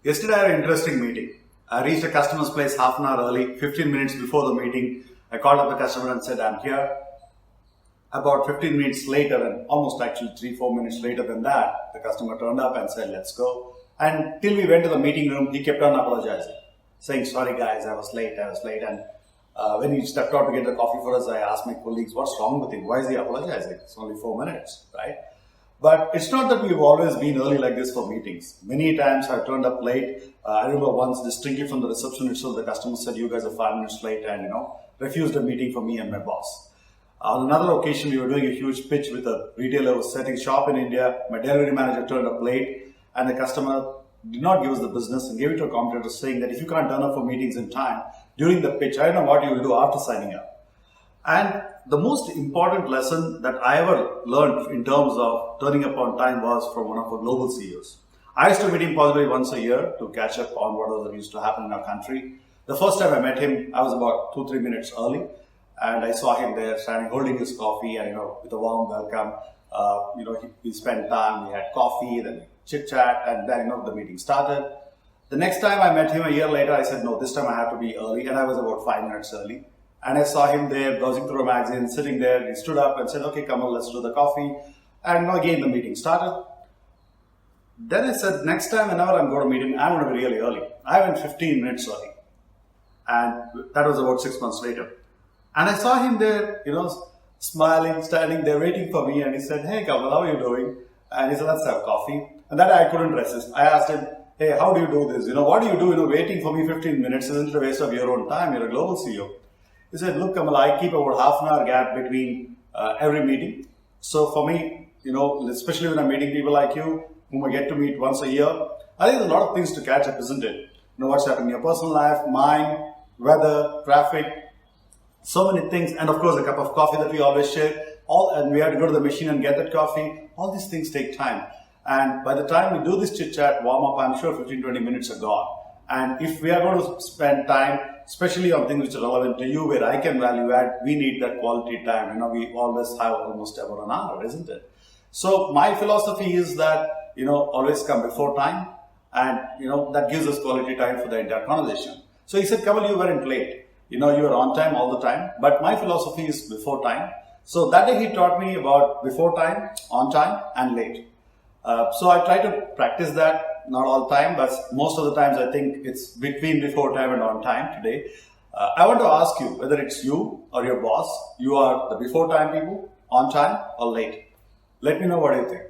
Yesterday I had an interesting meeting. I reached a customer's place half an hour early, 15 minutes before the meeting. I called up the customer and said, I'm here. About 15 minutes later, and almost actually 3-4 minutes later than that, the customer turned up and said, let's go. And till we went to the meeting room, he kept on apologizing, saying, sorry guys, I was late. And when he stepped out to get the coffee for us, I asked my colleagues, what's wrong with him? Why is he apologizing? It's only 4 minutes, right? But it's not that we've always been early like this for meetings. Many times I've turned up late. I remember once distinctly from the reception itself, the customer said, you guys are 5 minutes late and, refused a meeting for me and my boss. On another occasion, we were doing a huge pitch with a retailer who was setting shop in India. My delivery manager turned up late and the customer did not give us the business and gave it to a competitor saying that if you can't turn up for meetings in time during the pitch, I don't know what you will do after signing up. And the most important lesson that I ever learned in terms of turning up on time was from one of our global CEOs. I used to meet him possibly once a year to catch up on what used to happen in our country. The first time I met him, I was about 2-3 minutes early, and I saw him there standing holding his coffee and with a warm welcome. We spent time, we had coffee, then chit chat, and then the meeting started. The next time I met him a year later, I said, no, this time I have to be early, and I was about 5 minutes early. And I saw him there browsing through a magazine, sitting there. He stood up and said, okay, Kamal, let's do the coffee. And again, the meeting started. Then I said, next time, whenever I'm going to meet him, I'm going to be really early. I went 15 minutes early. And that was about 6 months later. And I saw him there, smiling, standing there, waiting for me. And he said, hey, Kamal, how are you doing? And he said, let's have coffee. And that I couldn't resist. I asked him, hey, how do you do this? What do you do, waiting for me 15 minutes? Isn't it a waste of your own time? You're a global CEO. He said, look, Kamal, I keep about half an hour gap between every meeting. So for me, especially when I'm meeting people like you, whom I get to meet once a year, I think there's a lot of things to catch up, isn't it? What's happening in your personal life, mine, weather, traffic, so many things. And of course, a cup of coffee that we always share. And we have to go to the machine and get that coffee. All these things take time. And by the time we do this chit chat, warm up, I'm sure 15-20 minutes are gone. And if we are going to spend time, especially on things which are relevant to you, where I can value add, we need that quality time. We always have almost about an hour, isn't it? So my philosophy is that, always come before time. And, that gives us quality time for the entire conversation. So he said, Kamal, you weren't late. You were on time all the time. But my philosophy is before time. So that day he taught me about before time, on time, and late. So I try to practice that, not all the time, but most of the times I think it's between before time and on time today. I want to ask you whether it's you or your boss, you are the before time people, on time or late. Let me know what you think.